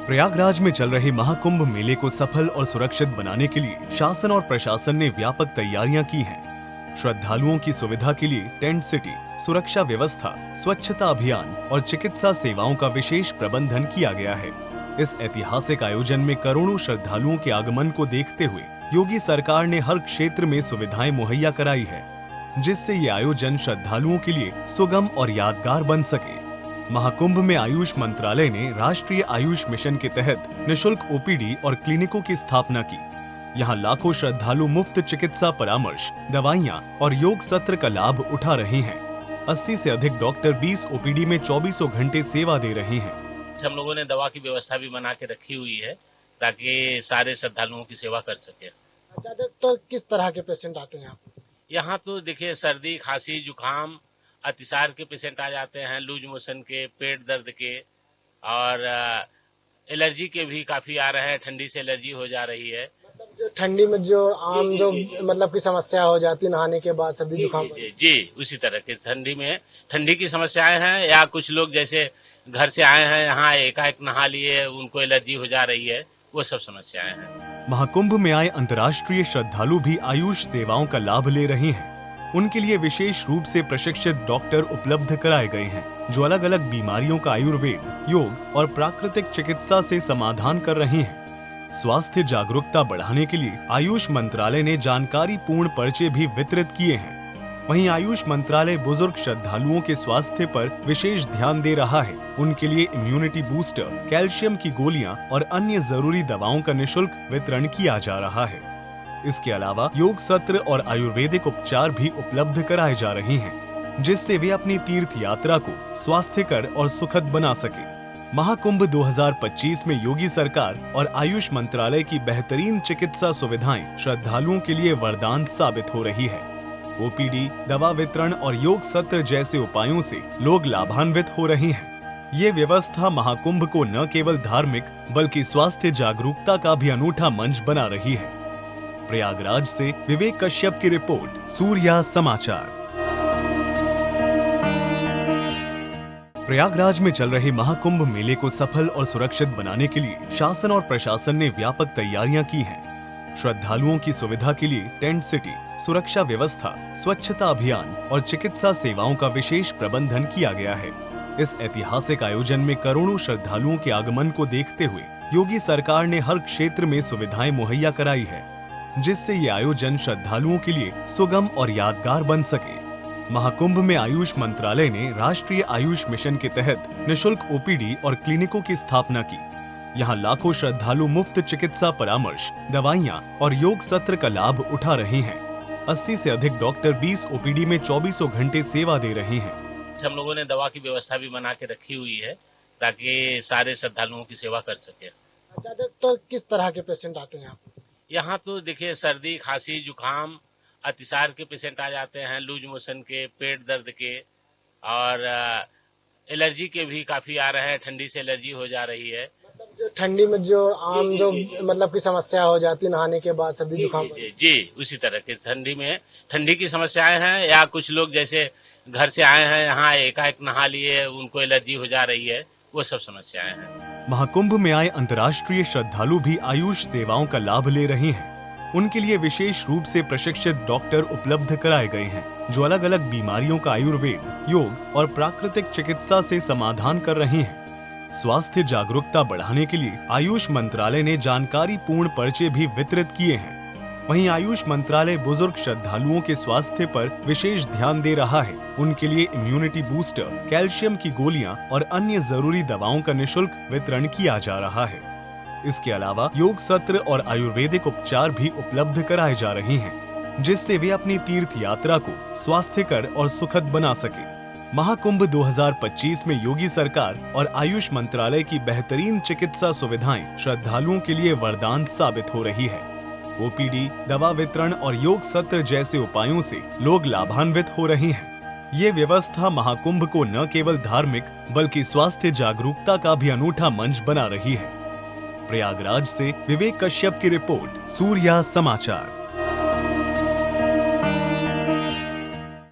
प्रयागराज में चल रहे महाकुंभ मेले को सफल और सुरक्षित बनाने के लिए शासन और प्रशासन ने व्यापक तैयारियां की हैं। श्रद्धालुओं की सुविधा के लिए टेंट सिटी, सुरक्षा व्यवस्था, स्वच्छता अभियान और चिकित्सा सेवाओं का विशेष प्रबंधन किया गया है। इस ऐतिहासिक आयोजन में करोड़ों श्रद्धालुओं के आगमन को देखते हुए योगी सरकार ने हर क्षेत्र में सुविधाएं मुहैया कराई है, जिससे ये आयोजन श्रद्धालुओं के लिए सुगम और यादगार बन सके। महाकुंभ में आयुष मंत्रालय ने राष्ट्रीय आयुष मिशन के तहत निशुल्क ओपीडी और क्लिनिकों की स्थापना की। यहाँ लाखों श्रद्धालु मुफ्त चिकित्सा परामर्श, दवाइयाँ और योग सत्र का लाभ उठा रहे हैं। 80 से अधिक डॉक्टर 20 ओपीडी में 24 घंटे सेवा दे रहे हैं। हम लोगों ने दवा की व्यवस्था भी बना के रखी हुई है ताकि सारे श्रद्धालुओं की सेवा कर सके। ज्यादातर किस तरह के पेशेंट आते हैं यहाँ तो देखिए सर्दी, खांसी, जुकाम, अतिसार के पेशेंट आ जाते हैं, लूज मोशन के, पेट दर्द के और एलर्जी के भी काफी आ रहे हैं। ठंडी से एलर्जी हो जा रही है। जो ठंडी में जो आम जो मतलब की समस्या हो जाती है नहाने के बाद, सर्दी जुकाम जी उसी तरह के ठंडी में ठंडी की समस्याएं हैं, या कुछ लोग जैसे घर से आए हैं यहाँ एकाएक नहा लिए, उनको एलर्जी हो जा रही है, वो सब समस्याएं हैं। महाकुंभ में आए अंतर्राष्ट्रीय श्रद्धालु भी आयुष सेवाओं का लाभ ले रहे हैं। उनके लिए विशेष रूप से प्रशिक्षित डॉक्टर उपलब्ध कराए गए हैं, जो अलग अलग बीमारियों का आयुर्वेद, योग और प्राकृतिक चिकित्सा से समाधान कर रहे हैं। स्वास्थ्य जागरूकता बढ़ाने के लिए आयुष मंत्रालय ने जानकारी पूर्ण पर्चे भी वितरित किए हैं। वहीं आयुष मंत्रालय बुजुर्ग श्रद्धालुओं के स्वास्थ्य पर विशेष ध्यान दे रहा है। उनके लिए इम्यूनिटी बूस्टर, कैल्शियम की गोलियां और अन्य जरूरी दवाओं का निशुल्क वितरण किया जा रहा है। इसके अलावा योग सत्र और आयुर्वेदिक उपचार भी उपलब्ध कराए जा रहे हैं, जिससे वे अपनी तीर्थ यात्रा को स्वास्थ्यकर और सुखद बना सके। महाकुंभ 2025 में योगी सरकार और आयुष मंत्रालय की बेहतरीन चिकित्सा सुविधाएं श्रद्धालुओं के लिए वरदान साबित हो रही है। ओपीडी, दवा वितरण और योग सत्र जैसे उपायों से लोग लाभान्वित हो रहे हैं। ये व्यवस्था महाकुंभ को न केवल धार्मिक बल्कि स्वास्थ्य जागरूकता का भी अनूठा मंच बना रही है। प्रयागराज से विवेक कश्यप की रिपोर्ट, सूर्या समाचार। प्रयागराज में चल रहे महाकुंभ मेले को सफल और सुरक्षित बनाने के लिए शासन और प्रशासन ने व्यापक तैयारियां की हैं। श्रद्धालुओं की सुविधा के लिए टेंट सिटी, सुरक्षा व्यवस्था, स्वच्छता अभियान और चिकित्सा सेवाओं का विशेष प्रबंधन किया गया है। इस ऐतिहासिक आयोजन में करोड़ों श्रद्धालुओं के आगमन को देखते हुए योगी सरकार ने हर क्षेत्र में सुविधाएं मुहैया कराई है, जिससे ये आयोजन श्रद्धालुओं के लिए सुगम और यादगार बन सके। महाकुंभ में आयुष मंत्रालय ने राष्ट्रीय आयुष मिशन के तहत निशुल्क ओपीडी और क्लिनिकों की स्थापना की। यहाँ लाखों श्रद्धालु मुफ्त चिकित्सा परामर्श, दवाइयाँ और योग सत्र का लाभ उठा रहे हैं। 80 से अधिक डॉक्टर 20 ओपीडी में 24 घंटे सेवा दे रहे हैं। हम लोगों ने दवा की व्यवस्था भी बना के रखी हुई है ताकि सारे श्रद्धालुओं की सेवा कर सके। ज्यादातर किस तरह के पेशेंट आते हैं यहाँ तो देखिए सर्दी, खांसी, जुकाम, अतिसार के पेशेंट आ जाते हैं, लूज मोशन के, पेट दर्द के और एलर्जी के भी काफी आ रहे हैं। ठंडी से एलर्जी हो जा रही है। जो ठंडी में जो आम जो मतलब की समस्या हो जाती है नहाने के बाद, सर्दी जुकाम जी उसी तरह के ठंडी में ठंडी की समस्याएं हैं, या कुछ लोग जैसे घर से आए हैं यहाँ एकाएक नहा लिए, उनको एलर्जी हो जा रही है, वो सब समस्याएं हैं। महाकुंभ में आए अंतर्राष्ट्रीय श्रद्धालु भी आयुष सेवाओं का लाभ ले रहे हैं। उनके लिए विशेष रूप से प्रशिक्षित डॉक्टर उपलब्ध कराए गए हैं, जो अलग अलग बीमारियों का आयुर्वेद, योग और प्राकृतिक चिकित्सा से समाधान कर रहे हैं। स्वास्थ्य जागरूकता बढ़ाने के लिए आयुष मंत्रालय ने जानकारी पूर्ण पर्चे भी वितरित किए हैं। वहीं आयुष मंत्रालय बुजुर्ग श्रद्धालुओं के स्वास्थ्य पर विशेष ध्यान दे रहा है। उनके लिए इम्यूनिटी बूस्टर, कैल्शियम की गोलियां और अन्य जरूरी दवाओं का निशुल्क वितरण किया जा रहा है। इसके अलावा योग सत्र और आयुर्वेदिक उपचार भी उपलब्ध कराए जा रहे हैं, जिससे वे अपनी तीर्थ यात्रा को स्वास्थ्यकर और सुखद बना सके। महाकुंभ 2025 में योगी सरकार और आयुष मंत्रालय की बेहतरीन चिकित्सा सुविधाएं श्रद्धालुओं के लिए वरदान साबित हो रही है। ओपीडी, दवा वितरण और योग सत्र जैसे उपायों से लोग लाभान्वित हो रहे हैं। ये व्यवस्था महाकुंभ को न केवल धार्मिक बल्कि स्वास्थ्य जागरूकता का भी अनूठा मंच बना रही है। प्रयागराज से विवेक कश्यप की रिपोर्ट, सूर्या समाचार।